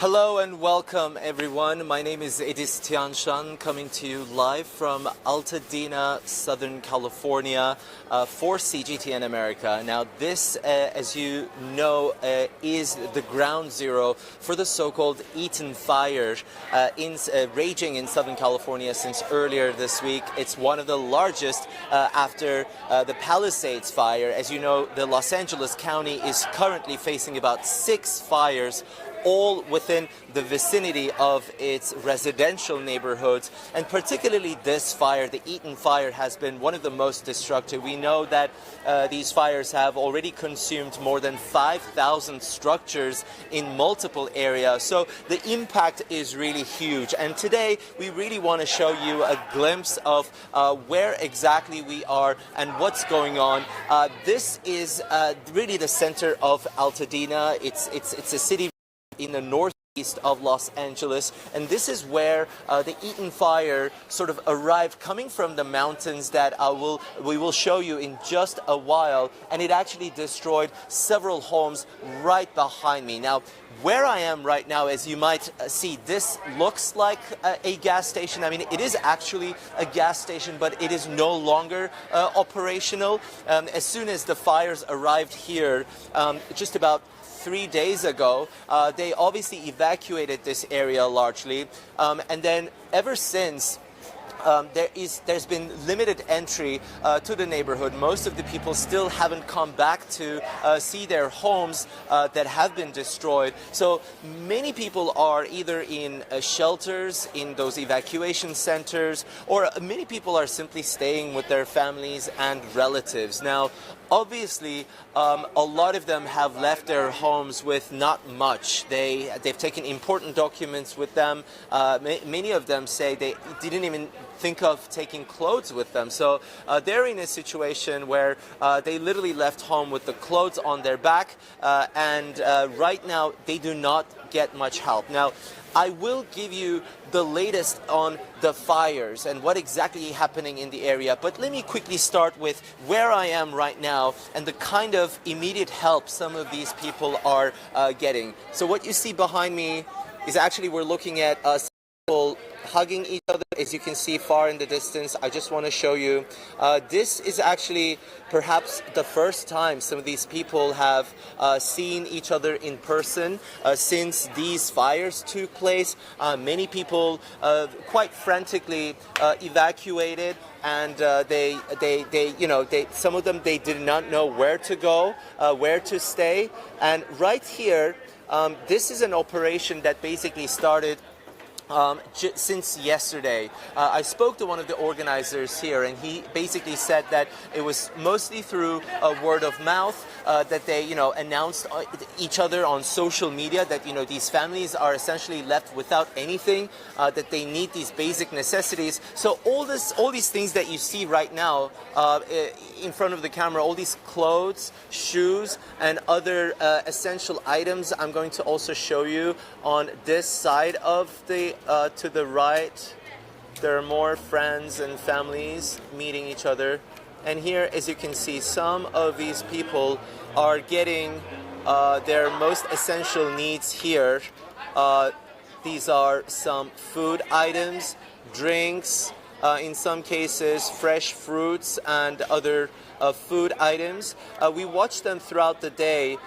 Hello and welcome everyone. My name is Edis Tianshan, coming to you live from Altadena, Southern California for CGTN America. Now this, as you know, is the ground zero for the so-called Eaton fire raging in Southern California since earlier this week. It's one of the largest after the Palisades fire. As you know, the Los Angeles County is currently facing about 6 fires, all within the vicinity of its residential neighborhoods, and particularly this fire, the Eaton fire, has been one of the most destructive. We know that these fires have already consumed more than 5,000 structures in multiple areas, so the impact is really huge. And today we really want to show you a glimpse of where exactly we are and what's going on. This is really the center of Altadena. It's a city in the northeast of Los Angeles, and this is where the Eaton fire sort of arrived, coming from the mountains that we will show you in just a while, and it actually destroyed several homes right behind me. Now, where I am right now, as you might see, this looks like a gas station. I mean, it is actually a gas station, but it is no longer operational. As soon as the fires arrived here, just about 3 days ago, they obviously evacuated this area largely, and then ever since there's been limited entry to the neighborhood. Most of the people still haven't come back to see their homes that have been destroyed. So many people are either in shelters, in those evacuation centers, or many people are simply staying with their families and relatives. Now, obviously, a lot of them have left their homes with not much. They've taken important documents with them. Many of them say they didn't even think of taking clothes with them. So they're in a situation where they literally left home with the clothes on their back, and right now they do not get much help. Now, I will give you the latest on the fires and what exactly is happening in the area, but let me quickly start with where I am right now and the kind of immediate help some of these people are getting. So what you see behind me is actually, we're looking at people hugging each other, as you can see far in the distance. I just want to show you, this is actually perhaps the first time some of these people have seen each other in person since these fires took place. Many people quite frantically evacuated, and some of them, they did not know where to go, where to stay. And right here, this is an operation that basically started since yesterday. I spoke to one of the organizers here, and he basically said that it was mostly through word of mouth, that they announced each other on social media that these families are essentially left without anything, that they need these basic necessities. So all these things that you see right now in front of the camera, all these clothes, shoes, and other essential items, I'm going to also show you on this side of the to the right. There are more friends and families meeting each other, and here, as you can see, some of these people are getting their most essential needs here. These are some food items, drinks, in some cases fresh fruits and other food items. We watch them throughout the day,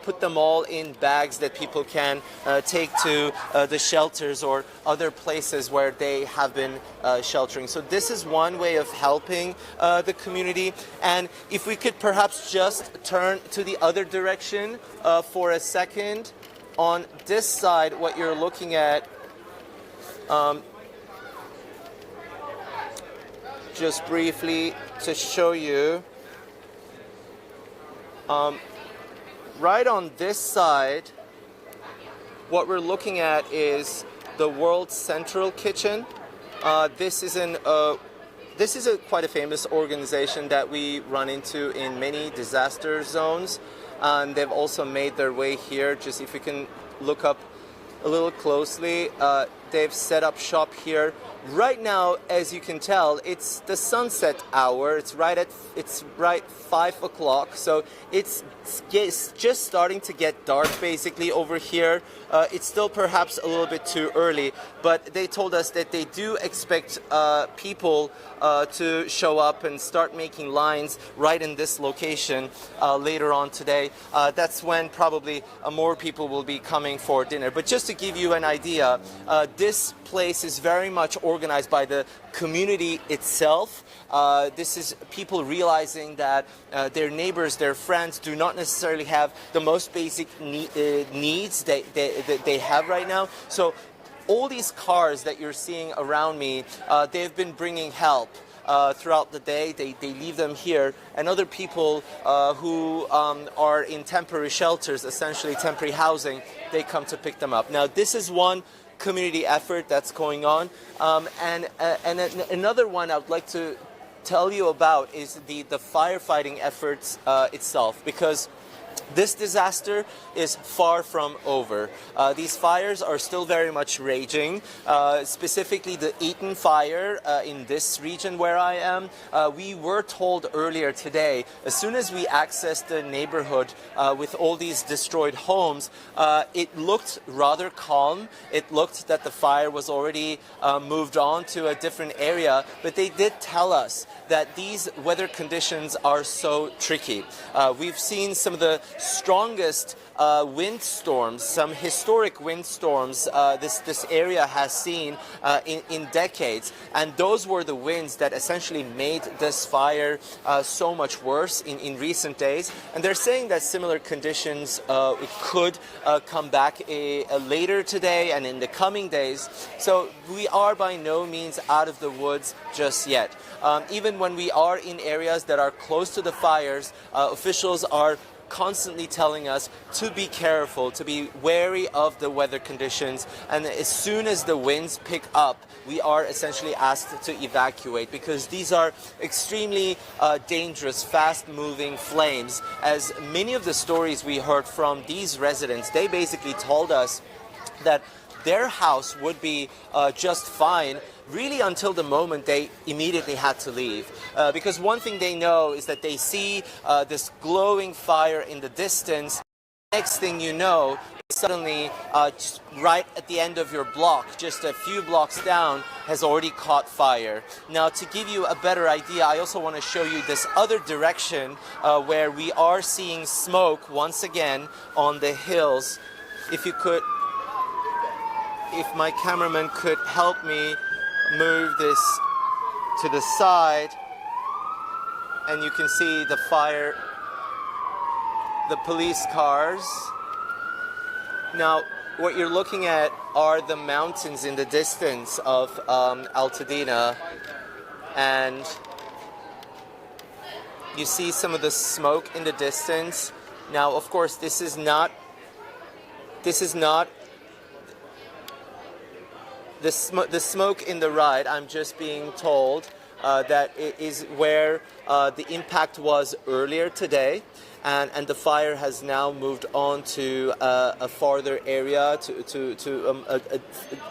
put them all in bags that people can take to the shelters or other places where they have been sheltering. So this is one way of helping the community. And if we could perhaps just turn to the other direction for a second. On this side, what you're looking at, just briefly to show you, right on this side, what we're looking at is the World Central Kitchen. This is quite a famous organization that we run into in many disaster zones, and they've also made their way here. Just if you can look up a little closely, They've set up shop here. Right now, as you can tell, it's the sunset hour. It's right 5 o'clock, so it's just starting to get dark basically over here. It's still perhaps a little bit too early, but they told us that they do expect people to show up and start making lines right in this location later on today. That's when probably more people will be coming for dinner. But just to give you an idea, this place is very much organized by the community itself. This is people realizing that their neighbors, their friends do not necessarily have the most basic needs that they have right now. So all these cars that you're seeing around me, they've been bringing help throughout the day. They leave them here, and other people who are in temporary shelters, essentially temporary housing, they come to pick them up. Now, this is one community effort that's going on, and another one I would like to tell you about is the firefighting efforts itself, because this disaster is far from over. These fires are still very much raging, specifically the Eaton fire in this region where I am. We were told earlier today, as soon as we accessed the neighborhood with all these destroyed homes, it looked rather calm. It looked that the fire was already moved on to a different area, but they did tell us that these weather conditions are so tricky. We've seen some of the strongest windstorms, some historic windstorms this area has seen in decades, and those were the winds that essentially made this fire so much worse in recent days. And they're saying that similar conditions could come back later today and in the coming days. So we are by no means out of the woods just yet. Even when we are in areas that are close to the fires, officials are constantly telling us to be careful, to be wary of the weather conditions, and as soon as the winds pick up, we are essentially asked to evacuate, because these are extremely dangerous, fast-moving flames. As many of the stories we heard from these residents, they basically told us that their house would be just fine really until the moment they immediately had to leave. Because one thing they know is that they see this glowing fire in the distance. Next thing you know, suddenly right at the end of your block, just a few blocks down, has already caught fire. Now, to give you a better idea, I also want to show you this other direction where we are seeing smoke once again on the hills. If my cameraman could help me move this to the side, and you can see the fire, the police cars. Now, what you're looking at are the mountains in the distance of Altadena, and you see some of the smoke in the distance. Now, of course, this is not the smoke in the right. I'm just being told that it is where the impact was earlier today, and the fire has now moved on to a farther area.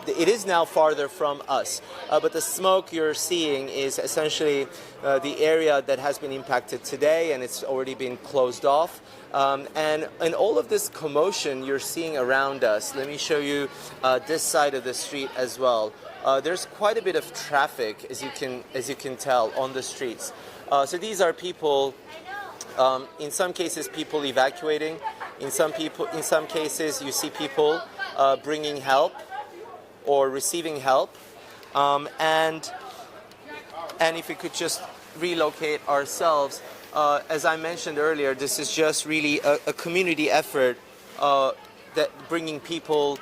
It is now farther from us, but the smoke you're seeing is essentially the area that has been impacted today, and it's already been closed off. And all of this commotion you're seeing around us, let me show you this side of the street as well. There's quite a bit of traffic, as you can tell, on the streets. So these are people, in some cases people evacuating. In some cases you see people bringing help or receiving help. And if we could just relocate ourselves. As I mentioned earlier, this is just really a community effort that bringing people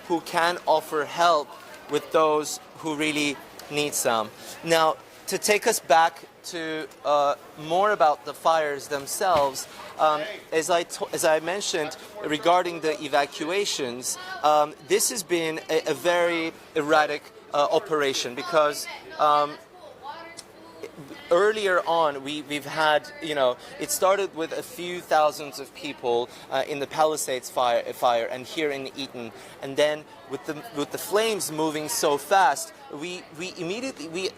who can offer help with those who really need some. Now, to take us back to more about the fires themselves, as I mentioned regarding the evacuations, this has been a very erratic operation, because earlier on, we've had, it started with a few thousands of people in the Palisades fire and here in Eaton, and then with the flames moving so fast, we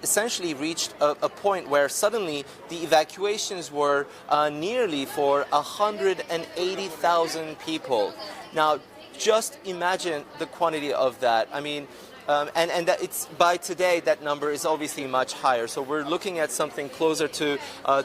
essentially reached a point where suddenly the evacuations were nearly for 180,000 people. Now, just imagine the quantity of that. I mean, and that it's by today that number is obviously much higher. So we're looking at something closer to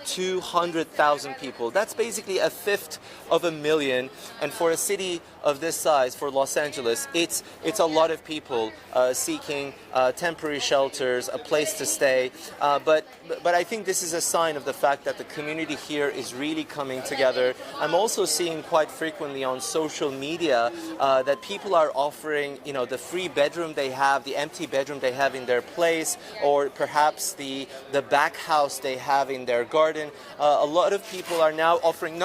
200,000 people. That's basically a fifth of a million. And for a city of this size, for Los Angeles, it's a lot of people seeking temporary shelters, a place to stay. But I think this is a sign of the fact that the community here is really coming together. I'm also seeing quite frequently on social media that people are offering, the free bedroom they have, the empty bedroom they have in their place, or perhaps the back house they have in their garden. A lot of people are now offering,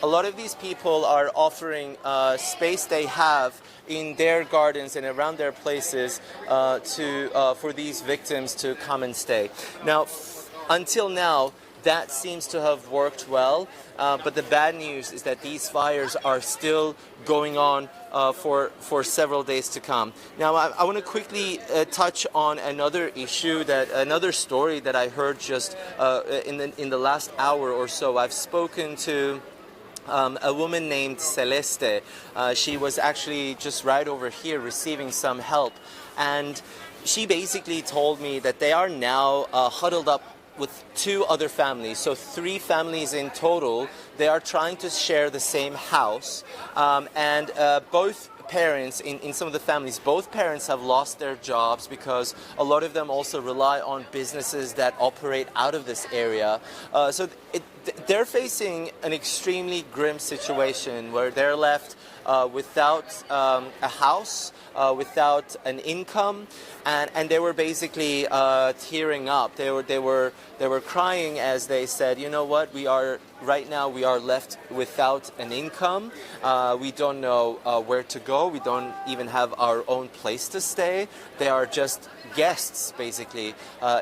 a lot of these people are offering space they have in their gardens and around their places for these victims to come and stay. Now, until now, that seems to have worked well, but the bad news is that these fires are still going on for several days to come. Now, I want to quickly touch on another issue, another story that I heard just in the last hour or so. I've spoken to a woman named Celeste. She was actually just right over here receiving some help, and she basically told me that they are now huddled up with two other families, so 3 families in total. They are trying to share the same house, and both parents, in some of the families, both parents have lost their jobs because a lot of them also rely on businesses that operate out of this area. So they're facing an extremely grim situation where they're left without a house, without an income, and they were basically tearing up. They were crying as they said, you know what, right now we are left without an income. We don't know where to go. We don't even have our own place to stay. They are just guests, basically,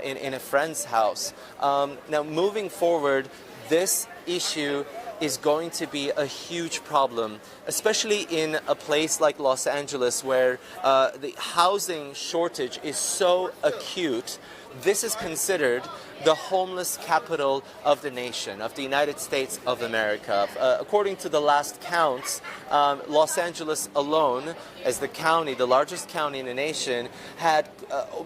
in a friend's house. Now, moving forward, this issue is going to be a huge problem, especially in a place like Los Angeles where the housing shortage is so acute. This is considered the homeless capital of the nation, of the United States of America. According to the last counts, Los Angeles alone, as the largest county in the nation, had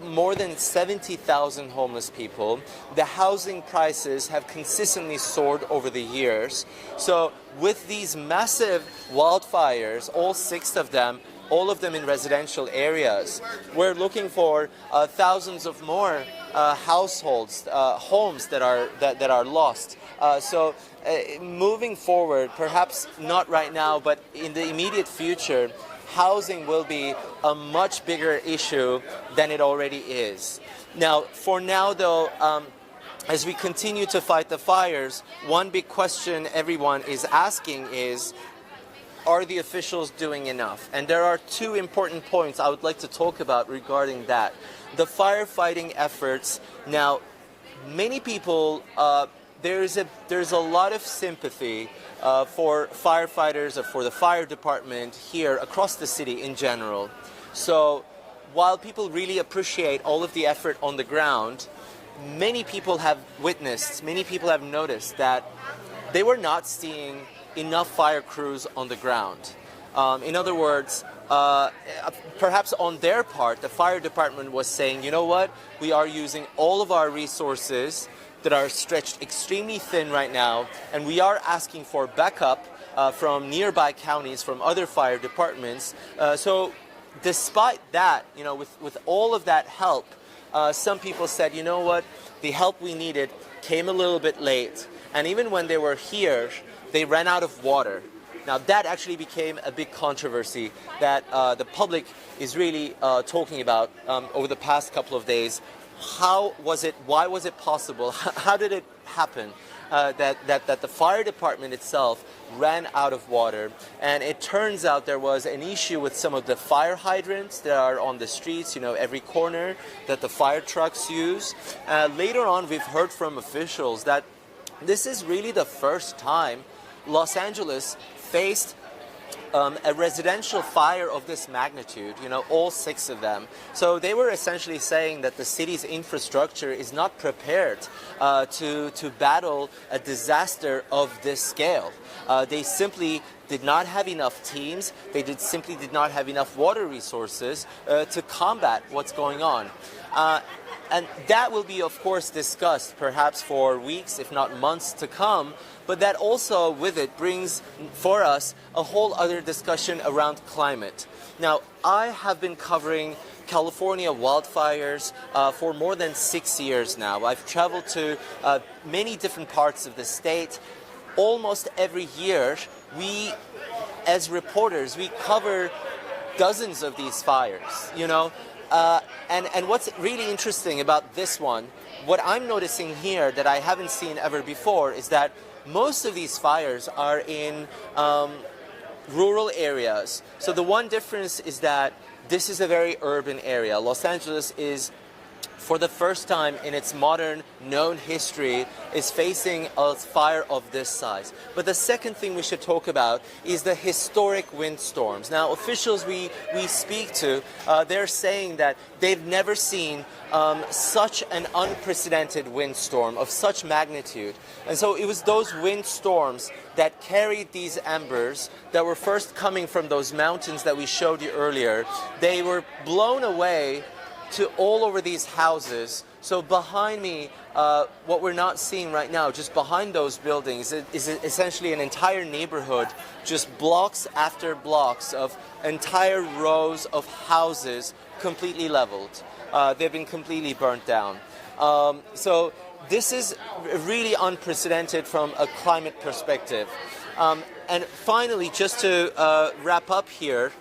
more than 70,000 homeless people. The housing prices have consistently soared over the years. So with these massive wildfires, all 6 of them, all of them in residential areas, we're looking for thousands of more households, homes that are lost. So moving forward, perhaps not right now, but in the immediate future, housing will be a much bigger issue than it already is. Now, for now, though, as we continue to fight the fires, one big question everyone is asking is, are the officials doing enough? And there are 2 important points I would like to talk about regarding that. The firefighting efforts. Now, many people, there's a lot of sympathy for firefighters or for the fire department here across the city in general. So while people really appreciate all of the effort on the ground, many people have noticed that they were not seeing enough fire crews on the ground. In other words, perhaps on their part, the fire department was saying, you know what, we are using all of our resources that are stretched extremely thin right now, and we are asking for backup from nearby counties, from other fire departments. So despite that, with all of that help, some people said, you know what, the help we needed came a little bit late, and even when they were here, they ran out of water. Now, that actually became a big controversy that the public is really talking about over the past couple of days. How was it? Why was it possible? How did it happen? that the fire department itself ran out of water, and it turns out there was an issue with some of the fire hydrants that are on the streets, every corner that the fire trucks use. Later on, we've heard from officials that this is really the first time Los Angeles faced a residential fire of this magnitude, all 6 of them. So they were essentially saying that the city's infrastructure is not prepared to battle a disaster of this scale. They simply did not have enough teams. They simply did not have enough water resources to combat what's going on. And that will be, of course, discussed perhaps for weeks, if not months to come. But that also with it brings for us a whole other discussion around climate. Now, I have been covering California wildfires for more than 6 years now. I've traveled to many different parts of the state. Almost every year, we, as reporters, we cover dozens of these fires, And what's really interesting about this one, what I'm noticing here that I haven't seen ever before, is that most of these fires are in rural areas. So the one difference is that this is a very urban area. Los Angeles is, for the first time in its modern known history, is facing a fire of this size. But the second thing we should talk about is the historic windstorms. Now, officials we speak to, they're saying that they've never seen such an unprecedented windstorm of such magnitude. And so it was those windstorms that carried these embers that were first coming from those mountains that we showed you earlier. They were blown away to all over these houses. So behind me, what we're not seeing right now, just behind those buildings, is essentially an entire neighborhood, just blocks after blocks of entire rows of houses completely leveled. They've been completely burnt down. So this is really unprecedented from a climate perspective. And finally, just to wrap up here,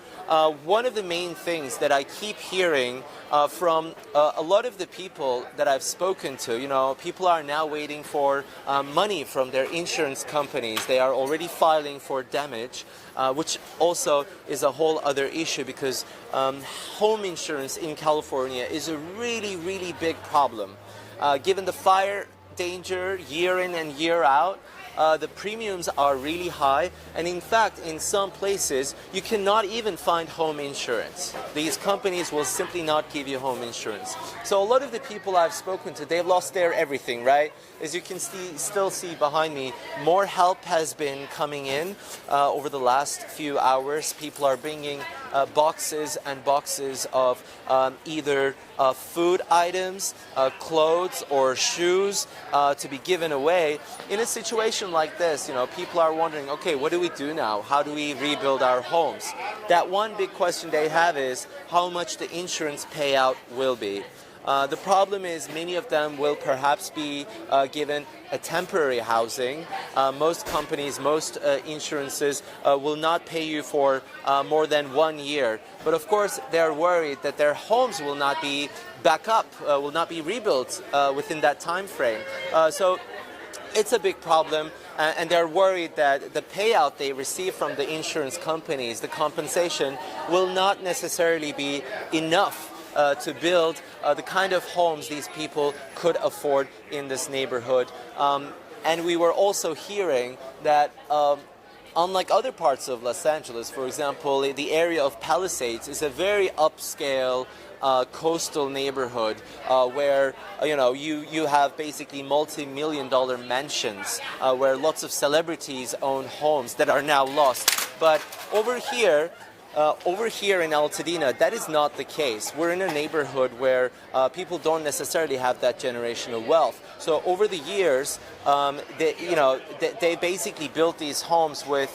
one of the main things that I keep hearing from a lot of the people that I've spoken to, people are now waiting for money from their insurance companies. They are already filing for damage, which also is a whole other issue because home insurance in California is a really, really big problem. Given the fire danger year in and year out, the premiums are really high, and in fact, in some places, you cannot even find home insurance. These companies will simply not give you home insurance. So a lot of the people I've spoken to, they've lost their everything, right? As you can still see behind me, more help has been coming in over the last few hours. People are bringing boxes and boxes of either food items, clothes, or shoes to be given away. In a situation like this, people are wondering, okay, what do we do now? How do we rebuild our homes? That one big question they have is how much the insurance payout will be. The problem is many of them will perhaps be given a temporary housing. Most companies, most insurances will not pay you for more than 1 year. But of course, they're worried that their homes will not be back up, will not be rebuilt within that time frame. So it's a big problem, and they're worried that the payout they receive from the insurance companies, the compensation, will not necessarily be enough to build the kind of homes these people could afford in this neighborhood. And we were also hearing that unlike other parts of Los Angeles, for example, the area of Palisades is a very upscale coastal neighborhood where you have basically multi-million-dollar mansions where lots of celebrities own homes that are now lost. But over here in Altadena, that is not the case. We're in a neighborhood where people don't necessarily have that generational wealth. So over the years, they basically built these homes with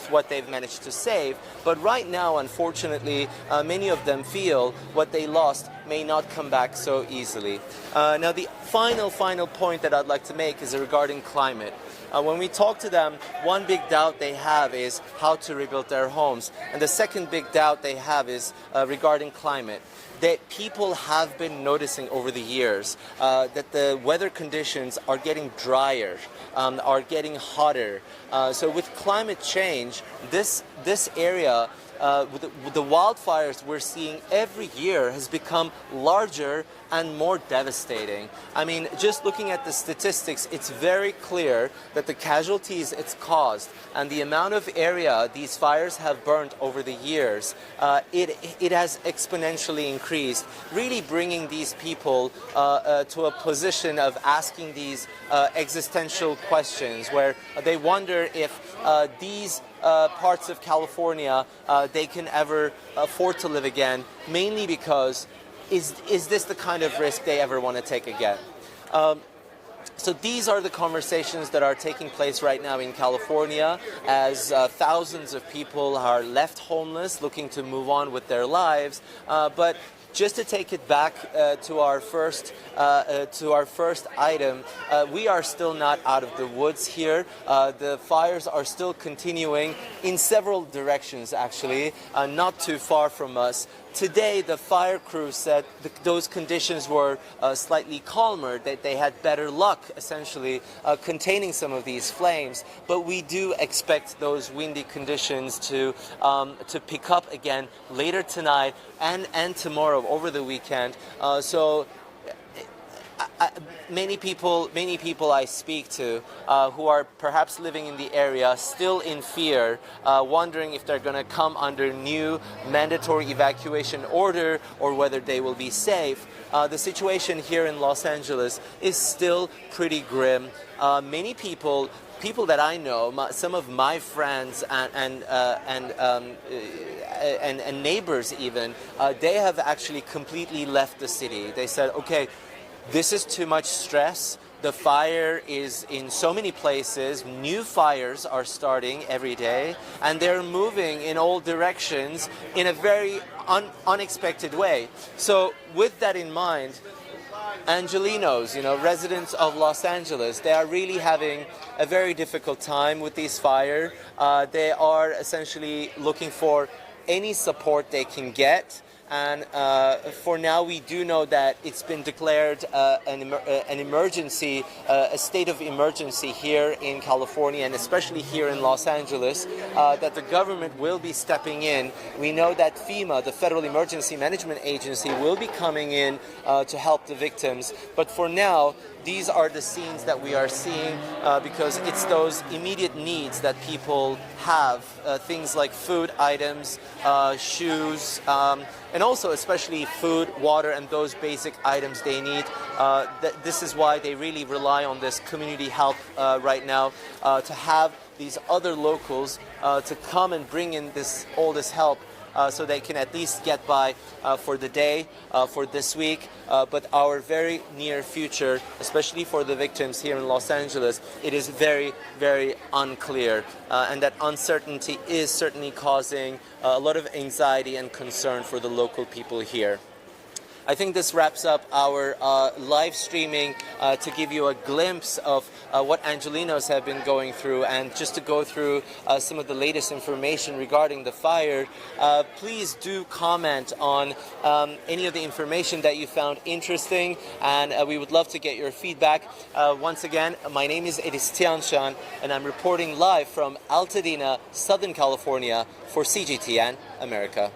what they've managed to save. But right now, unfortunately, many of them feel what they lost may not come back so easily. Now, the final point that I'd like to make is regarding climate. When we talk to them, one big doubt they have is how to rebuild their homes. And the second big doubt they have is regarding climate. That people have been noticing over the years that the weather conditions are getting drier, are getting hotter. So with climate change, this area, with the wildfires we're seeing every year has become larger and more devastating. I mean, just looking at the statistics, it's very clear that the casualties it's caused and the amount of area these fires have burned over the years, it has exponentially increased, really bringing these people to a position of asking these existential questions where they wonder if these parts of California they can ever afford to live again, mainly because is this the kind of risk they ever want to take again? So these are the conversations that are taking place right now in California as thousands of people are left homeless, looking to move on with their lives. But just to take it back to our first item, we are still not out of the woods here. The fires are still continuing in several directions, actually, not too far from us. Today, the fire crew said those conditions were slightly calmer, that they had better luck, essentially, containing some of these flames. But we do expect those windy conditions to pick up again later tonight and tomorrow over the weekend. Many people I speak to who are perhaps living in the area still in fear, wondering if they're going to come under new mandatory evacuation order or whether they will be safe. The situation here in Los Angeles is still pretty grim. Many people that I know, some of my friends and neighbors even, they have actually completely left the city. They said, okay, this is too much stress. The fire is in so many places. New fires are starting every day, and they're moving in all directions in a very unexpected way. So with that in mind, Angelenos, residents of Los Angeles, they are really having a very difficult time with these fires. They are essentially looking for any support they can get. And for now, we do know that it's been declared an emergency, a state of emergency here in California, and especially here in Los Angeles, that the government will be stepping in. We know that FEMA, the Federal Emergency Management Agency, will be coming in to help the victims. But for now, these are the scenes that we are seeing because it's those immediate needs that people have, things like food items, shoes, and also especially food, water, and those basic items they need. This is why they really rely on this community help right now, to have these other locals to come and bring in all this help. So they can at least get by for the day, for this week, but our very near future, especially for the victims here in Los Angeles, it is very, very unclear. And that uncertainty is certainly causing a lot of anxiety and concern for the local people here. I think this wraps up our live streaming to give you a glimpse of what Angelenos have been going through, and just to go through some of the latest information regarding the fire. Please do comment on any of the information that you found interesting, and we would love to get your feedback. Once again, my name is Tianshan, and I'm reporting live from Altadena, Southern California for CGTN America.